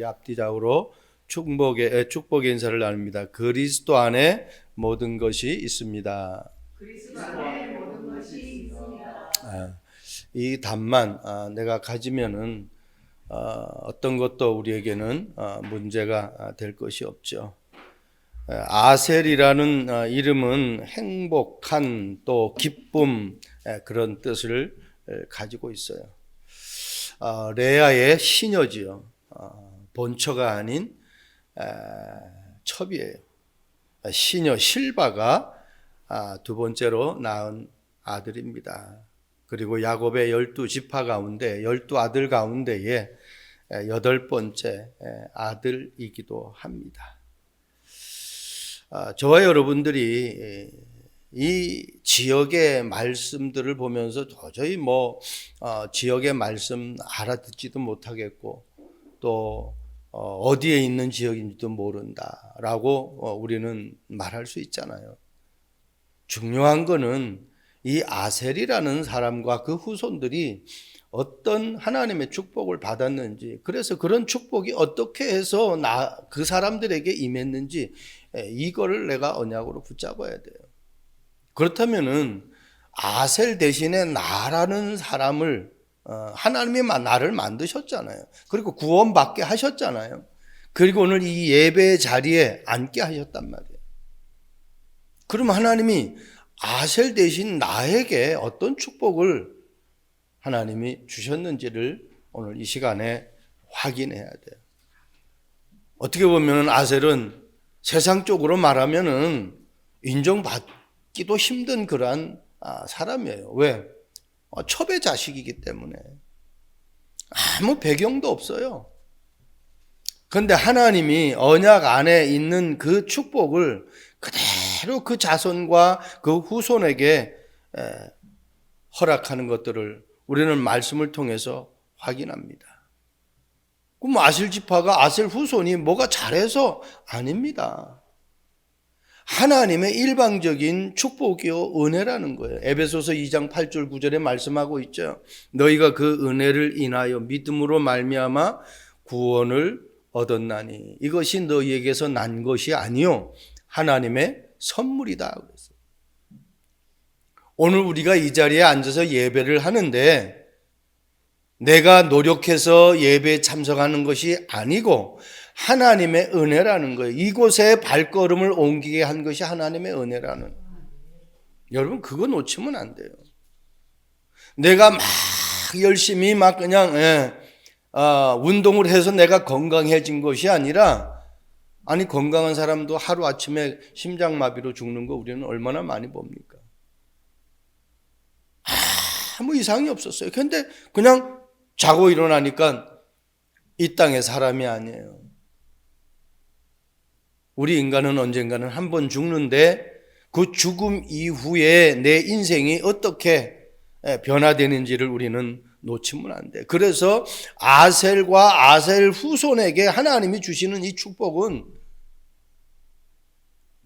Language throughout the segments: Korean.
우리 앞뒤적으로 축복의 인사를 나눕니다. 그리스도 안에 모든 것이 있습니다. 그리스도 안에 모든 것이 있습니다. 이 답만 내가 가지면은 어떤 것도 우리에게는 문제가 될 것이 없죠. 아셀이라는 이름은 행복한 또 기쁨 그런 뜻을 가지고 있어요. 레아의 시녀지요. 본처가 아닌 첩이에요. 시녀 실바가 두 번째로 낳은 아들입니다. 그리고 야곱의 12지파 가운데 12아들 가운데의 8번째 아들이기도 합니다. 저와 여러분들이 이 지역의 말씀들을 보면서 도저히 지역의 말씀 알아듣지도 못하겠고 또 어디에 있는 지역인지도 모른다라고 우리는 말할 수 있잖아요. 중요한 거는 이 아셀이라는 사람과 그 후손들이 어떤 하나님의 축복을 받았는지, 그래서 그런 축복이 어떻게 해서 그 사람들에게 임했는지 이거를 내가 언약으로 붙잡아야 돼요. 그렇다면은 아셀 대신에 나라는 사람을 하나님이 나를 만드셨잖아요. 그리고 구원받게 하셨잖아요. 그리고 오늘 이 예배 자리에 앉게 하셨단 말이에요. 그럼 하나님이 아셀 대신 나에게 어떤 축복을 하나님이 주셨는지를 오늘 이 시간에 확인해야 돼요. 어떻게 보면 아셀은 세상적으로 말하면은 인정받기도 힘든 그러한 사람이에요. 왜? 첩의 자식이기 때문에 아무 배경도 없어요. 그런데 하나님이 언약 안에 있는 그 축복을 그대로 그 자손과 그 후손에게 허락하는 것들을 우리는 말씀을 통해서 확인합니다. 그럼 아셀 지파가 아셀 후손이 뭐가 잘해서 아닙니다. 하나님의 일방적인 축복이요 은혜라는 거예요. 에베소서 2장 8절 9절에 말씀하고 있죠. 너희가 그 은혜를 인하여 믿음으로 말미암아 구원을 얻었나니 이것이 너희에게서 난 것이 아니요 하나님의 선물이다 그랬어요. 오늘 우리가 이 자리에 앉아서 예배를 하는데 내가 노력해서 예배에 참석하는 것이 아니고 하나님의 은혜라는 거예요. 이곳에 발걸음을 옮기게 한 것이 하나님의 은혜라는. 여러분 그거 놓치면 안 돼요. 내가 막 열심히 그냥 운동을 해서 내가 건강해진 것이 아니라 아니 건강한 사람도 하루아침에 심장마비로 죽는 거 우리는 얼마나 많이 봅니까? 아무 이상이 없었어요. 그런데 그냥 자고 일어나니까 이 땅의 사람이 아니에요. 우리 인간은 언젠가는 한 번 죽는데 그 죽음 이후에 내 인생이 어떻게 변화되는지를 우리는 놓치면 안 돼. 그래서 아셀과 아셀 후손에게 하나님이 주시는 이 축복은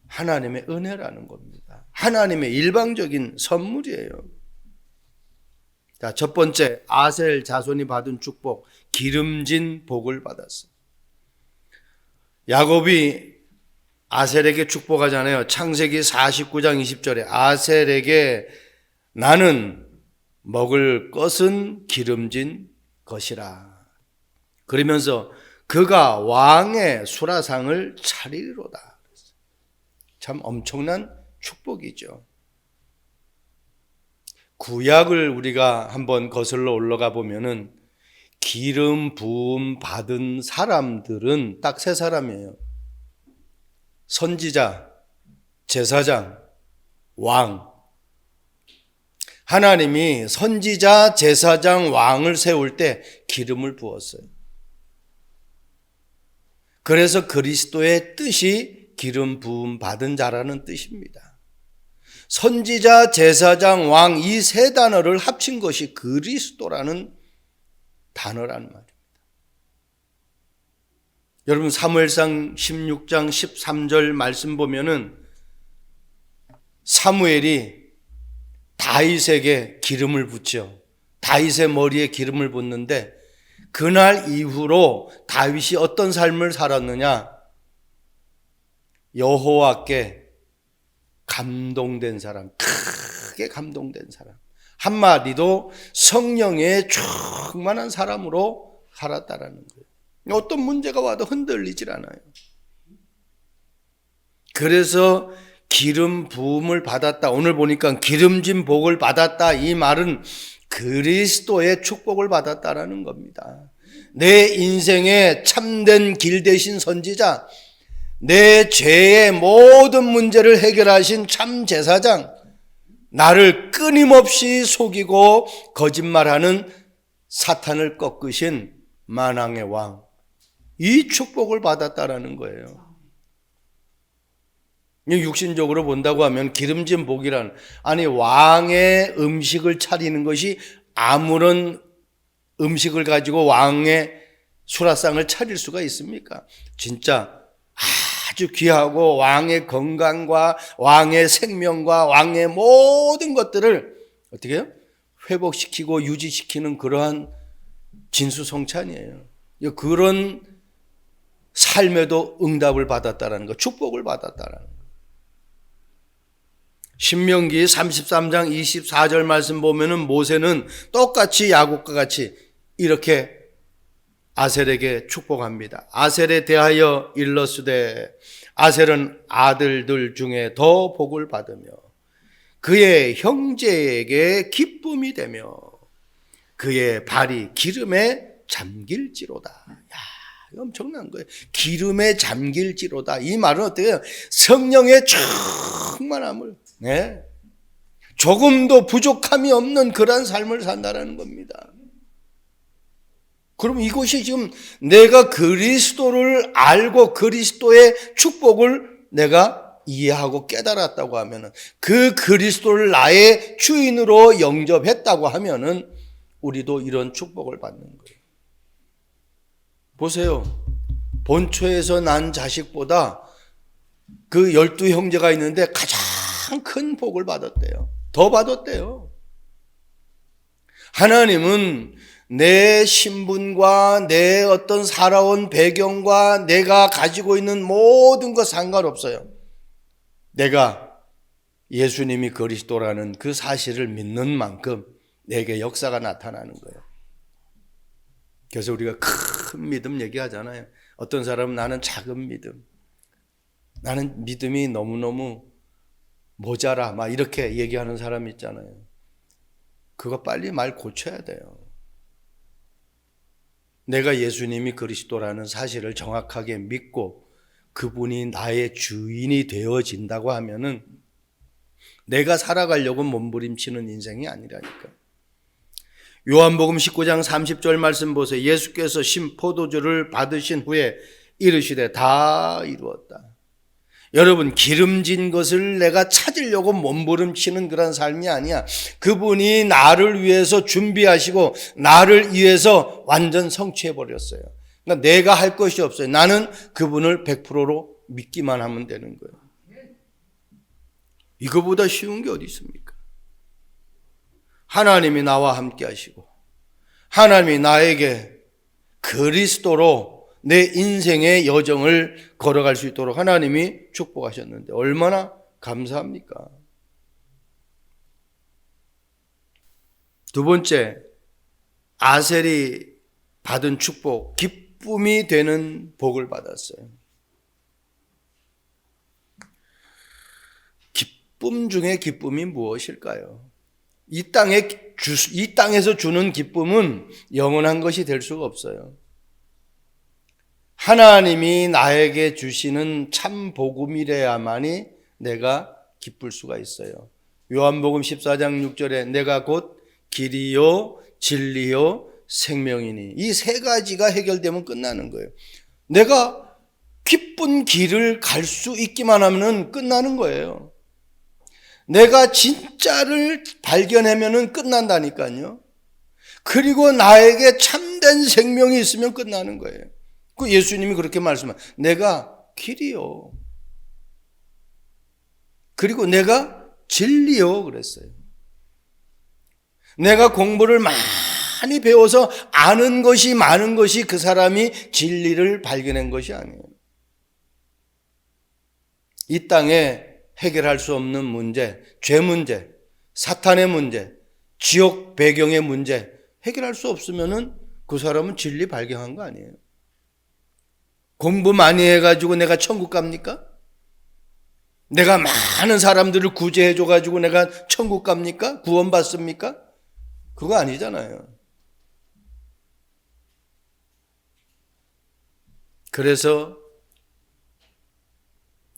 하나님의 은혜라는 겁니다. 하나님의 일방적인 선물이에요. 자, 첫 번째 아셀 자손이 받은 축복, 기름진 복을 받았어요. 야곱이 아셀에게 축복하잖아요. 창세기 49장 20절에 아셀에게 나는 먹을 것은 기름진 것이라. 그러면서 그가 왕의 수라상을 차리리로다. 참 엄청난 축복이죠. 구약을 우리가 한번 거슬러 올라가 보면은 기름 부음 받은 사람들은 딱 세 사람이에요. 선지자, 제사장, 왕. 하나님이 선지자, 제사장, 왕을 세울 때 기름을 부었어요. 그래서 그리스도의 뜻이 기름 부음 받은 자라는 뜻입니다. 선지자, 제사장, 왕 이 세 단어를 합친 것이 그리스도라는 단어란 말입니다. 여러분 사무엘상 16장 13절 말씀 보면은 사무엘이 다윗에게 기름을 붓죠. 다윗의 머리에 기름을 붓는데 그날 이후로 다윗이 어떤 삶을 살았느냐? 여호와께 감동된 사람, 크게 감동된 사람, 한마디도 성령에 충만한 사람으로 살았다라는 거예요. 어떤 문제가 와도 흔들리질 않아요. 그래서 기름 부음을 받았다. 오늘 보니까 기름진 복을 받았다. 이 말은 그리스도의 축복을 받았다라는 겁니다. 내 인생의 참된 길 대신 선지자, 내 죄의 모든 문제를 해결하신 참 제사장, 나를 끊임없이 속이고 거짓말하는 사탄을 꺾으신 만왕의 왕, 이 축복을 받았다라는 거예요. 육신적으로 본다고 하면 기름진 복이란, 아니 왕의 음식을 차리는 것이 아무런 음식을 가지고 왕의 수라상을 차릴 수가 있습니까? 진짜 아주 귀하고 왕의 건강과 왕의 생명과 왕의 모든 것들을 어떻게 해요? 회복시키고 유지시키는 그러한 진수성찬이에요. 그런 삶에도 응답을 받았다라는 거, 축복을 받았다라는 거. 신명기 33장 24절 말씀 보면은 모세는 똑같이 야곱과 같이 이렇게 아셀에게 축복합니다. 아셀에 대하여 일러스되 아셀은 아들들 중에 더 복을 받으며 그의 형제에게 기쁨이 되며 그의 발이 기름에 잠길지로다. 야, 이거 엄청난 거예요. 기름에 잠길지로다. 이 말은 어때요? 성령의 충만함을, 네, 조금도 부족함이 없는 그런 삶을 산다라는 겁니다. 그럼 이것이 지금 내가 그리스도를 알고 그리스도의 축복을 내가 이해하고 깨달았다고 하면은, 그 그리스도를 나의 주인으로 영접했다고 하면은 우리도 이런 축복을 받는 거예요. 보세요. 본초에서 난 자식보다 그 12형제가 있는데 가장 큰 복을 받았대요. 더 받았대요. 하나님은 내 신분과 내 어떤 살아온 배경과 내가 가지고 있는 모든 것 상관없어요. 내가 예수님이 그리스도라는 그 사실을 믿는 만큼 내게 역사가 나타나는 거예요. 그래서 우리가 큰 믿음 얘기하잖아요. 어떤 사람은 나는 작은 믿음, 나는 믿음이 너무너무 모자라, 막 이렇게 얘기하는 사람 있잖아요. 그거 빨리 말 고쳐야 돼요. 내가 예수님이 그리스도라는 사실을 정확하게 믿고 그분이 나의 주인이 되어진다고 하면은 내가 살아가려고 몸부림치는 인생이 아니라니까. 요한복음 19장 30절 말씀 보세요. 예수께서 신 포도주를 받으신 후에 이르시되 다 이루었다. 여러분, 기름진 것을 내가 찾으려고 몸부림치는 그런 삶이 아니야. 그분이 나를 위해서 준비하시고 나를 위해서 완전 성취해버렸어요. 그러니까 내가 할 것이 없어요. 나는 그분을 100%로 믿기만 하면 되는 거예요. 이거보다 쉬운 게 어디 있습니까? 하나님이 나와 함께 하시고 하나님이 나에게 그리스도로 내 인생의 여정을 걸어갈 수 있도록 하나님이 축복하셨는데 얼마나 감사합니까? 두 번째, 아셀이 받은 축복, 기쁨이 되는 복을 받았어요. 기쁨 중에 기쁨이 무엇일까요? 이 땅에서 주는 기쁨은 영원한 것이 될 수가 없어요. 하나님이 나에게 주시는 참 복음이래야만이 내가 기쁠 수가 있어요. 요한복음 14장 6절에 내가 곧 길이요 진리요 생명이니, 이 세 가지가 해결되면 끝나는 거예요. 내가 기쁜 길을 갈 수 있기만 하면 끝나는 거예요. 내가 진짜를 발견하면 끝난다니까요. 그리고 나에게 참된 생명이 있으면 끝나는 거예요. 그 예수님이 그렇게 말씀하세요. 내가 길이요. 그리고 내가 진리요 그랬어요. 내가 공부를 많이 배워서 아는 것이 많은 것이 그 사람이 진리를 발견한 것이 아니에요. 이 땅에 해결할 수 없는 문제, 죄 문제, 사탄의 문제, 지옥 배경의 문제 해결할 수 없으면은 그 사람은 진리 발견한 거 아니에요. 공부 많이 해가지고 내가 천국 갑니까? 내가 많은 사람들을 구제해줘가지고 내가 천국 갑니까? 구원받습니까? 그거 아니잖아요. 그래서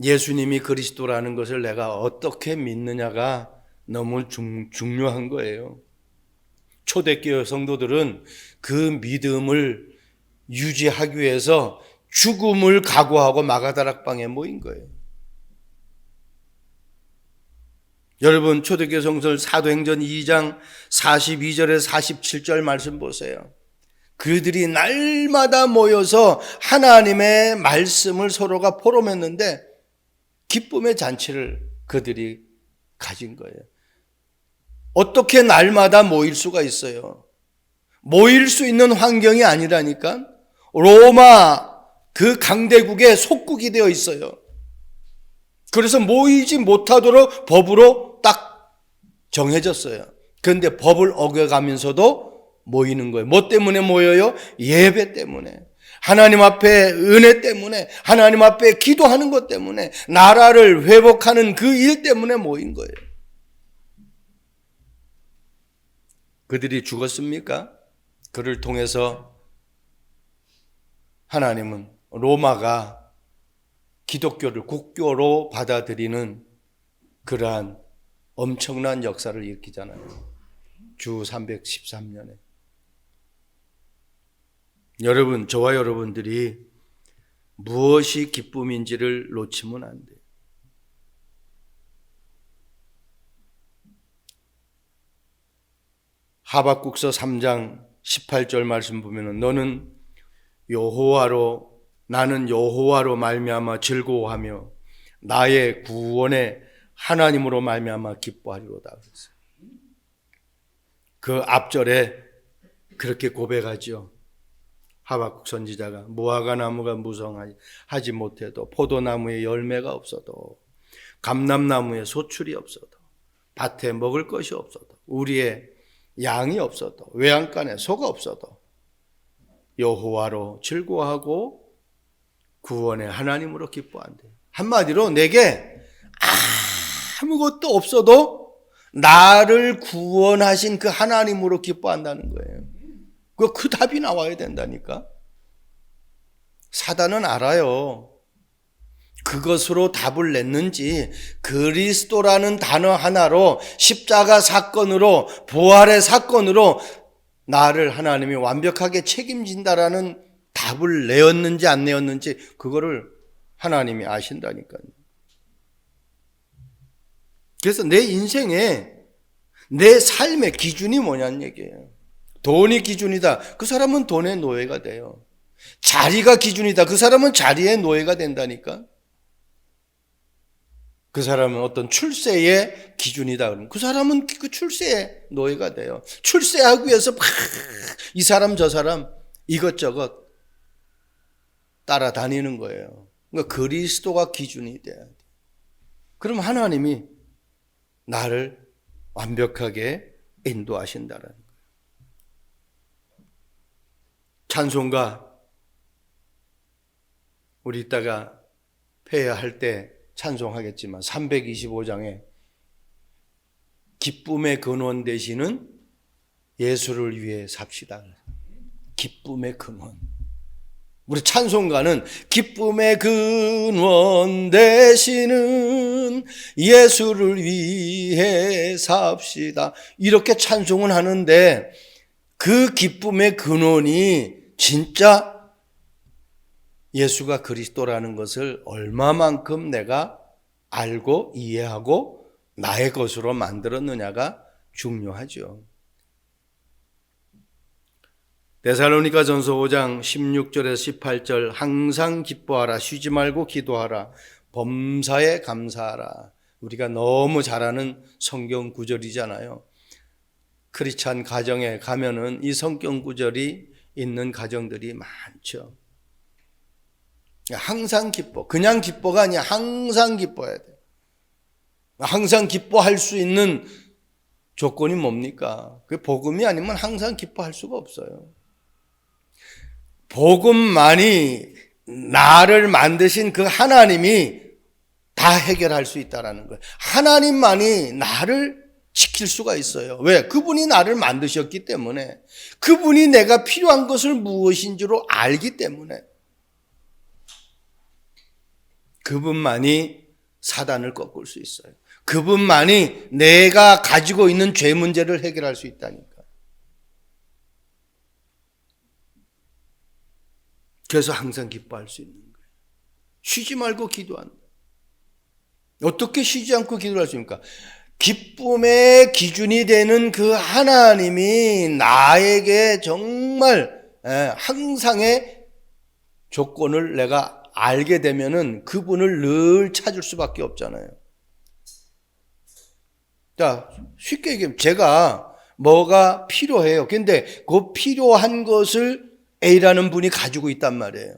예수님이 그리스도라는 것을 내가 어떻게 믿느냐가 너무 중요한 거예요. 초대교회 성도들은 그 믿음을 유지하기 위해서 죽음을 각오하고 마가다락방에 모인 거예요. 여러분 초대교회 성도들 사도행전 2장 42절에서 47절 말씀 보세요. 그들이 날마다 모여서 하나님의 말씀을 서로가 포럼했는데 기쁨의 잔치를 그들이 가진 거예요. 어떻게 날마다 모일 수가 있어요? 모일 수 있는 환경이 아니라니까. 로마 그 강대국의 속국이 되어 있어요. 그래서 모이지 못하도록 법으로 딱 정해졌어요. 그런데 법을 어겨가면서도 모이는 거예요. 뭐 때문에 모여요? 예배 때문에. 하나님 앞에 은혜 때문에, 하나님 앞에 기도하는 것 때문에, 나라를 회복하는 그 일 때문에 모인 거예요. 그들이 죽었습니까? 그를 통해서 하나님은 로마가 기독교를 국교로 받아들이는 그러한 엄청난 역사를 일으키잖아요. 주 313년에. 여러분, 저와 여러분들이 무엇이 기쁨인지를 놓치면 안 돼요. 하박국서 3장 18절 말씀 보면은 너는 나는 여호와로 말미암아 즐거워하며 나의 구원의 하나님으로 말미암아 기뻐하리로다 그랬어요. 그 앞절에 그렇게 고백하죠. 하박국 선지자가 무화과 나무가 무성하지 못해도 포도나무에 열매가 없어도 감람나무에 소출이 없어도 밭에 먹을 것이 없어도 우리의 양이 없어도 외양간에 소가 없어도 여호와로 즐거워하고 구원의 하나님으로 기뻐한대. 한마디로 내게 아무것도 없어도 나를 구원하신 그 하나님으로 기뻐한다는 거예요. 그 답이 나와야 된다니까. 사단은 알아요. 그것으로 답을 냈는지 그리스도라는 단어 하나로 십자가 사건으로 부활의 사건으로 나를 하나님이 완벽하게 책임진다라는 답을 내었는지 안 내었는지 그거를 하나님이 아신다니까요. 그래서 내 인생에 내 삶의 기준이 뭐냐는 얘기예요. 돈이 기준이다. 그 사람은 돈의 노예가 돼요. 자리가 기준이다. 그 사람은 자리의 노예가 된다니까. 그 사람은 어떤 출세의 기준이다. 그러면 그 사람은 그 출세의 노예가 돼요. 출세하기 위해서 막 이 사람 저 사람 이것저것 따라다니는 거예요. 그러니까 그리스도가 기준이 돼야 돼. 그럼 하나님이 나를 완벽하게 인도하신다는 거예요. 찬송가 우리 이따가 폐회할 때 찬송하겠지만 325장에 기쁨의 근원 되시는 예수를 위해 삽시다. 기쁨의 근원. 우리 찬송가는 기쁨의 근원 되시는 예수를 위해 삽시다. 이렇게 찬송을 하는데 그 기쁨의 근원이 진짜 예수가 그리스도라는 것을 얼마만큼 내가 알고 이해하고 나의 것으로 만들었느냐가 중요하죠. 데살로니가전서 5장 16절에서 18절 항상 기뻐하라 쉬지 말고 기도하라 범사에 감사하라. 우리가 너무 잘 아는 성경 구절이잖아요. 크리스찬 가정에 가면은 이 성경 구절이 있는 가정들이 많죠. 항상 기뻐. 그냥 기뻐가 아니야. 항상 기뻐해야 돼. 항상 기뻐할 수 있는 조건이 뭡니까? 그 복음이 아니면 항상 기뻐할 수가 없어요. 복음만이 나를 만드신 그 하나님이 다 해결할 수 있다는 거예요. 하나님만이 나를 지킬 수가 있어요. 왜? 그분이 나를 만드셨기 때문에, 그분이 내가 필요한 것을 무엇인지로 알기 때문에, 그분만이 사단을 꺾을 수 있어요. 그분만이 내가 가지고 있는 죄 문제를 해결할 수 있다니까. 그래서 항상 기뻐할 수 있는 거예요. 쉬지 말고 기도한다. 어떻게 쉬지 않고 기도할 수 있습니까? 기쁨의 기준이 되는 그 하나님이 나에게 정말 항상의 조건을 내가 알게 되면은 그분을 늘 찾을 수밖에 없잖아요. 자, 쉽게 얘기하면 제가 뭐가 필요해요. 근데 그 필요한 것을 A라는 분이 가지고 있단 말이에요.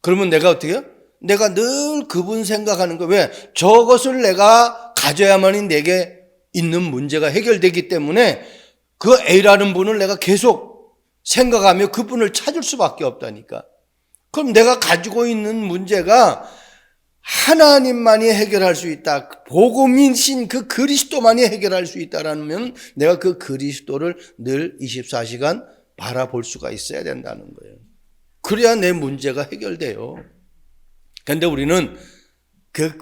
그러면 내가 어떻게 해요? 내가 늘 그분 생각하는 거예요. 왜? 저것을 내가 가져야만이 내게 있는 문제가 해결되기 때문에 그 A라는 분을 내가 계속 생각하며 그분을 찾을 수밖에 없다니까. 그럼 내가 가지고 있는 문제가 하나님만이 해결할 수 있다. 복음이신 그 그리스도만이 해결할 수 있다라면 내가 그 그리스도를 늘 24시간 바라볼 수가 있어야 된다는 거예요. 그래야 내 문제가 해결돼요. 그런데 우리는 그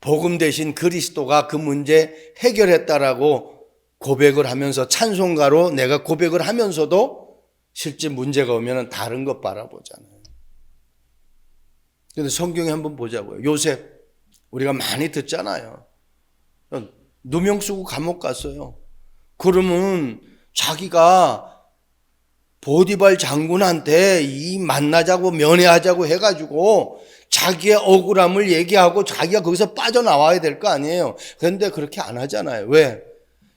복음 대신 그리스도가 그 문제 해결했다라고 고백을 하면서 찬송가로 내가 고백을 하면서도 실제 문제가 오면 다른 것 바라보잖아요. 그런데 성경에 한번 보자고요. 요셉 우리가 많이 듣잖아요. 누명 쓰고 감옥 갔어요. 그러면 자기가 보디발 장군한테 이 만나자고 면회하자고 해가지고 자기의 억울함을 얘기하고 자기가 거기서 빠져나와야 될 거 아니에요. 그런데 그렇게 안 하잖아요. 왜?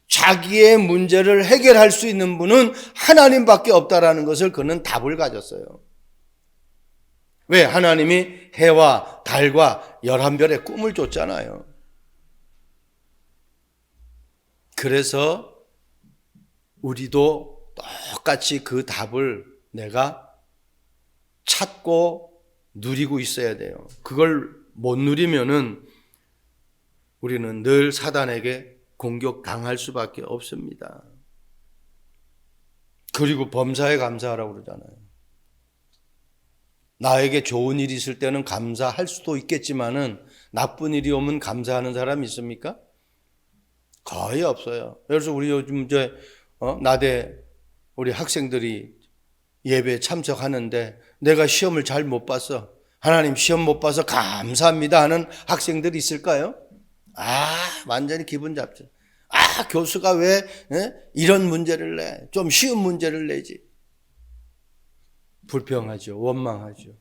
자기의 문제를 해결할 수 있는 분은 하나님밖에 없다라는 것을 그는 답을 가졌어요. 왜? 하나님이 해와 달과 11별의 꿈을 줬잖아요. 그래서 우리도 똑같이 그 답을 내가 찾고 누리고 있어야 돼요. 그걸 못 누리면은 우리는 늘 사단에게 공격당할 수밖에 없습니다. 그리고 범사에 감사하라고 그러잖아요. 나에게 좋은 일이 있을 때는 감사할 수도 있겠지만은 나쁜 일이 오면 감사하는 사람이 있습니까? 거의 없어요. 그래서 우리 요즘 나대 우리 학생들이 예배에 참석하는데 내가 시험을 잘 못 봤어. 하나님 시험 못 봐서 감사합니다 하는 학생들이 있을까요? 완전히 기분 잡죠. 교수가 왜 이런 문제를 내? 좀 쉬운 문제를 내지. 불평하죠. 원망하죠.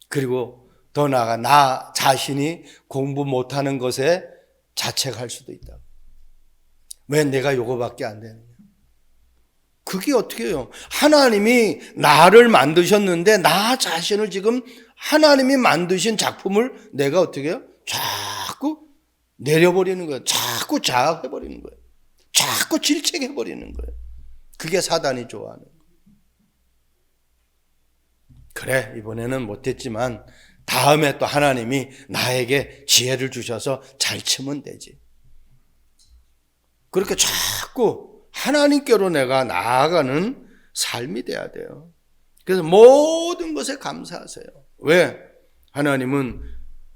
그리고 더 나아가 나 자신이 공부 못하는 것에 자책할 수도 있다. 왜 내가 요거밖에 안 되느냐. 그게 어떻게 해요? 하나님이 나를 만드셨는데 나 자신을 지금 하나님이 만드신 작품을 내가 어떻게 해요? 자꾸 내려버리는 거예요. 자꾸 자학해버리는 거예요. 자꾸 질책해버리는 거예요. 그게 사단이 좋아하는 거예요. 그래, 이번에는 못했지만 다음에 또 하나님이 나에게 지혜를 주셔서 잘 치면 되지. 그렇게 자꾸 하나님께로 내가 나아가는 삶이 돼야 돼요. 그래서 모든 것에 감사하세요. 왜? 하나님은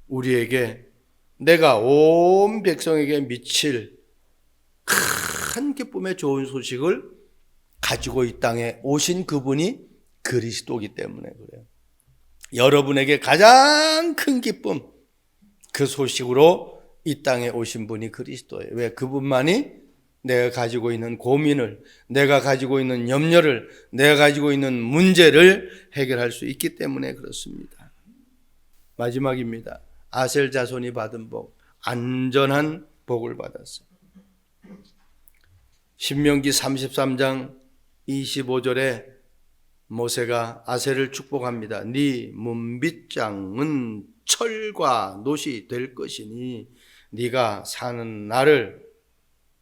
우리에게 내가 온 백성에게 미칠 큰 기쁨의 좋은 소식을 가지고 이 땅에 오신 그분이 그리스도이기 때문에 그래요. 여러분에게 가장 큰 기쁨, 그 소식으로 이 땅에 오신 분이 그리스도예요. 왜? 그분만이 내가 가지고 있는 고민을, 내가 가지고 있는 염려를, 내가 가지고 있는 문제를 해결할 수 있기 때문에 그렇습니다. 마지막입니다. 아셀 자손이 받은 복, 안전한 복을 받았어요. 신명기 33장 25절에 모세가 아셀을 축복합니다. 네 문빗장은 철과 놋이 될 것이니 네가 사는 날을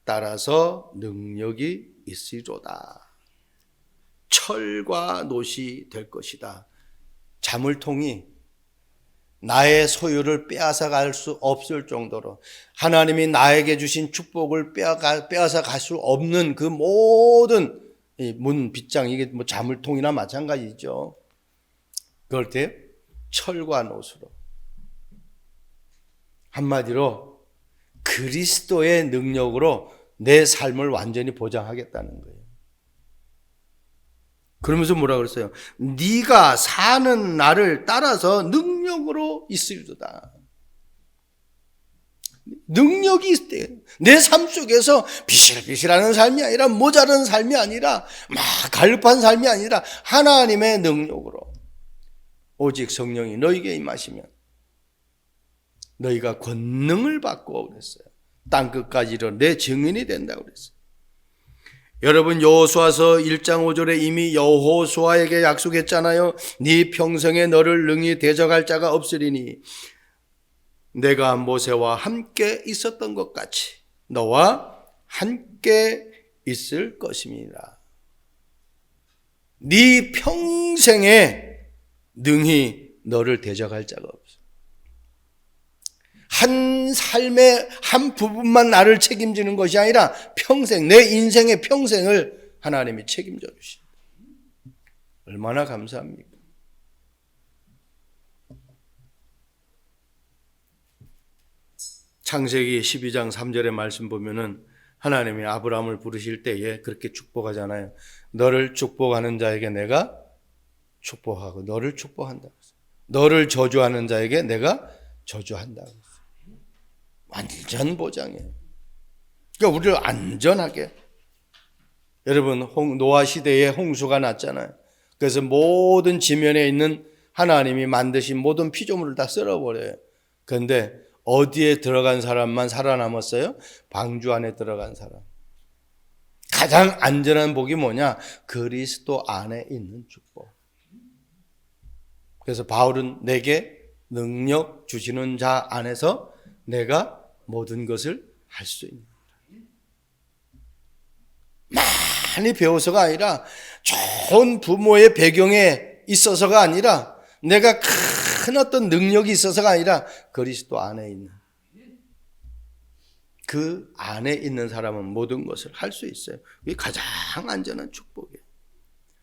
따라서 능력이 있으리로다. 철과 놋이 될 것이다. 자물통이 나의 소유를 빼앗아 갈 수 없을 정도로 하나님이 나에게 주신 축복을 빼앗아 갈 수 없는 그 모든 문 빗장, 이게 뭐 자물통이나 마찬가지죠. 그럴 때 철과 놋으로, 한마디로 그리스도의 능력으로 내 삶을 완전히 보장하겠다는 거예요. 그러면서 뭐라 그랬어요? 네가 사는 날을 따라서 능력으로 있으리로다. 능력이 있대요. 내 삶 속에서 비실비실하는 삶이 아니라, 모자란 삶이 아니라, 막 갈급한 삶이 아니라 하나님의 능력으로, 오직 성령이 너에게 임하시면 너희가 권능을 받고 그랬어요. 땅끝까지 이르러 내 증인이 된다고 그랬어요. 여러분, 여호수아서 1장 5절에 이미 여호수아에게 약속했잖아요. 네 평생에 너를 능히 대적할 자가 없으리니 내가 모세와 함께 있었던 것 같이 너와 함께 있을 것입니다. 네 평생에 능히 너를 대적할 자가 없어. 한 삶의 한 부분만 나를 책임지는 것이 아니라 평생, 내 인생의 평생을 하나님이 책임져 주십니다. 얼마나 감사합니까? 창세기 12장 3절의 말씀 보면은 하나님이 아브라함을 부르실 때에 그렇게 축복하잖아요. 너를 축복하는 자에게 내가 축복하고 너를 축복한다고 했어요. 너를 저주하는 자에게 내가 저주한다고 했어요. 완전 보장이에요. 그러니까 우리를 안전하게. 여러분, 노아 시대에 홍수가 났잖아요. 그래서 모든 지면에 있는 하나님이 만드신 모든 피조물을 다 쓸어버려요. 그런데 어디에 들어간 사람만 살아남았어요? 방주 안에 들어간 사람. 가장 안전한 복이 뭐냐? 그리스도 안에 있는 축복. 그래서 바울은 내게 능력 주시는 자 안에서 내가 모든 것을 할 수 있는, 많이 배워서가 아니라, 좋은 부모의 배경에 있어서가 아니라, 내가 큰 어떤 능력이 있어서가 아니라 그리스도 안에 있는, 그 안에 있는 사람은 모든 것을 할 수 있어요. 이게 가장 안전한 축복이에요.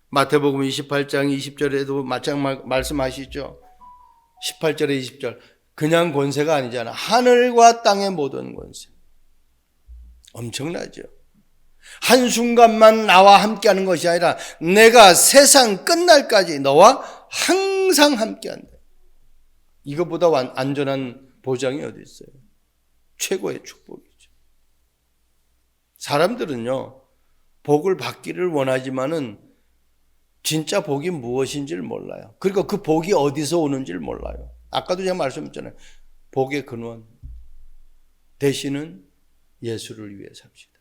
마태복음 28장 20절에도 마찬가지 말씀하시죠. 18절에 20절. 그냥 권세가 아니잖아. 하늘과 땅의 모든 권세. 엄청나죠. 한순간만 나와 함께하는 것이 아니라 내가 세상 끝날까지 너와 항상 함께한다. 이것보다 안전한 보장이 어디 있어요? 최고의 축복이죠. 사람들은요, 복을 받기를 원하지만은 진짜 복이 무엇인지를 몰라요. 그리고 그 복이 어디서 오는지를 몰라요. 아까도 제가 말씀드렸잖아요. 복의 근원 되시는 예수를 위해 삽시다.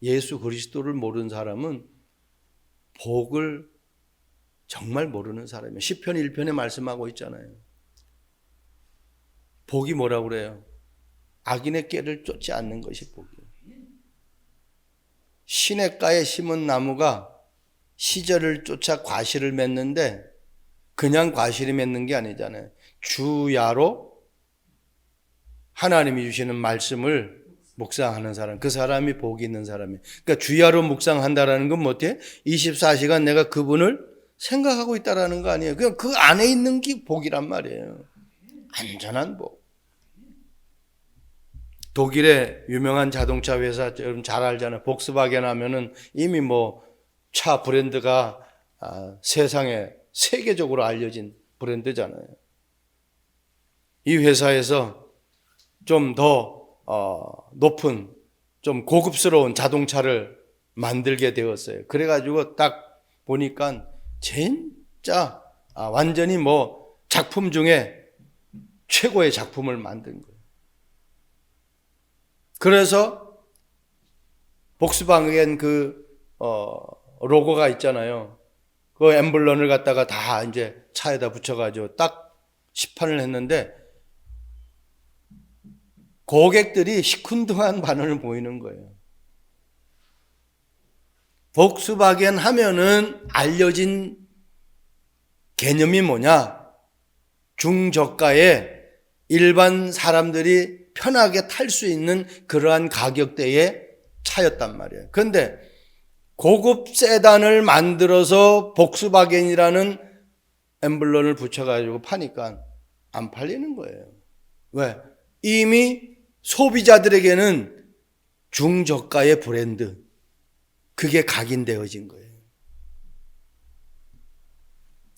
예수 그리스도를 모르는 사람은 복을 정말 모르는 사람이에요. 시편 1편에 말씀하고 있잖아요. 복이 뭐라고 그래요? 악인의 꾀를 쫓지 않는 것이 복이에요. 시냇가에 심은 나무가 시절을 쫓아 과실을 맺는데 그냥 과실이 맺는 게 아니잖아요. 주야로 하나님이 주시는 말씀을 묵상하는 사람, 그 사람이 복이 있는 사람이에요. 그러니까 주야로 묵상한다라는 건 뭐지? 24시간 내가 그분을 생각하고 있다라는 거 아니에요. 그냥 그 안에 있는 게 복이란 말이에요. 안전한 복. 독일의 유명한 자동차 회사, 여러분 잘 알잖아요. 복스바겐 하면은 이미 뭐 차 브랜드가 세상에 세계적으로 알려진 브랜드잖아요. 이 회사에서 좀 더 높은, 좀 고급스러운 자동차를 만들게 되었어요. 그래가지고 딱 보니까 진짜 완전히 뭐 작품 중에 최고의 작품을 만든 거예요. 그래서 복스바겐 로고가 있잖아요. 그 엠블럼을 갖다가 다 이제 차에다 붙여가지고 딱 시판을 했는데 고객들이 시큰둥한 반응을 보이는 거예요. 복스바겐 하면은 알려진 개념이 뭐냐? 중저가에 일반 사람들이 편하게 탈 수 있는 그러한 가격대의 차였단 말이에요. 그런데 고급 세단을 만들어서 복스바겐이라는 엠블럼을 붙여가지고 파니까 안 팔리는 거예요. 왜? 이미 소비자들에게는 중저가의 브랜드, 그게 각인되어진 거예요.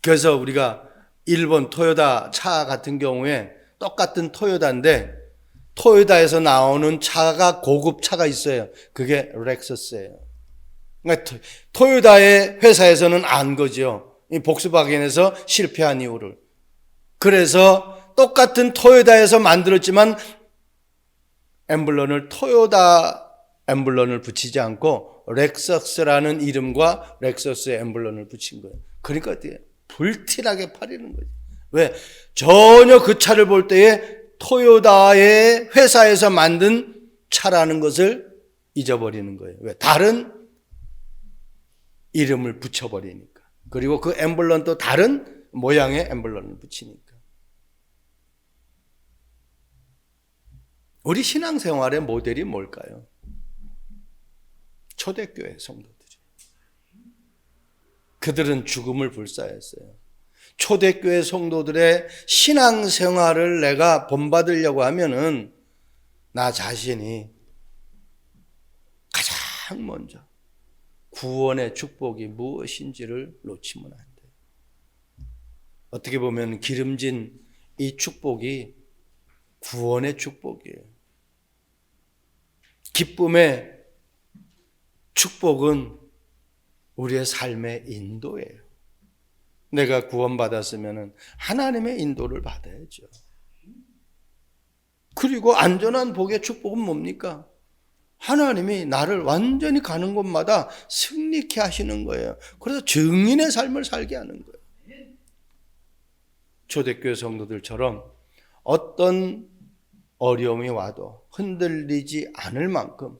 그래서 우리가 일본 토요타 차 같은 경우에 똑같은 토요타인데 토요타에서 나오는 차가 고급 차가 있어요. 그게 렉서스예요. 그러니까 토요타의 회사에서는 안 거죠. 이 복스바겐에서 실패한 이유를. 그래서 똑같은 토요타에서 만들었지만 엠블럼을 토요타 엠블럼을 붙이지 않고 렉서스라는 이름과 렉서스의 엠블럼을 붙인 거예요. 그러니까 어때요? 불티나게 팔리는 거죠. 왜? 전혀 그 차를 볼 때에 토요타의 회사에서 만든 차라는 것을 잊어버리는 거예요. 왜? 다른 이름을 붙여버리니까. 그리고 그 엠블럼도 다른 모양의 엠블럼을 붙이니까. 우리 신앙생활의 모델이 뭘까요? 초대교회 성도들이에요. 그들은 죽음을 불사했어요. 초대교회 성도들의 신앙생활을 내가 본받으려고 하면은 나 자신이 가장 먼저 구원의 축복이 무엇인지를 놓치면 안 돼요. 어떻게 보면 기름진 이 축복이 구원의 축복이에요. 기쁨의 축복은 우리의 삶의 인도예요. 내가 구원받았으면 하나님의 인도를 받아야죠. 그리고 안전한 복의 축복은 뭡니까? 하나님이 나를 완전히 가는 곳마다 승리케 하시는 거예요. 그래서 증인의 삶을 살게 하는 거예요. 초대교회 성도들처럼 어떤 어려움이 와도 흔들리지 않을 만큼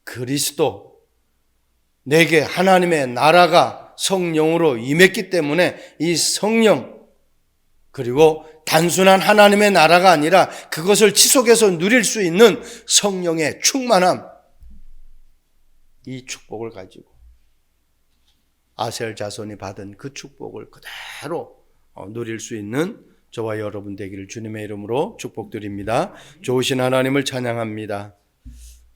그리스도, 내게 하나님의 나라가 성령으로 임했기 때문에 이 성령, 그리고 단순한 하나님의 나라가 아니라 그것을 지속해서 누릴 수 있는 성령의 충만함, 이 축복을 가지고 아셀 자손이 받은 그 축복을 그대로 누릴 수 있는 저와 여러분 되기를 주님의 이름으로 축복드립니다. 좋으신 하나님을 찬양합니다.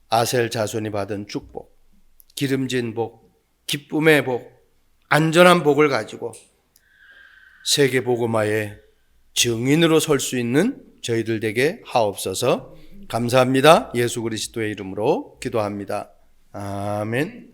아셀 자손이 받은 축복, 기름진 복, 기쁨의 복, 안전한 복을 가지고 세계 복음화의 증인으로 설 수 있는 저희들 되게 하옵소서. 감사합니다. 예수 그리스도의 이름으로 기도합니다. 아멘.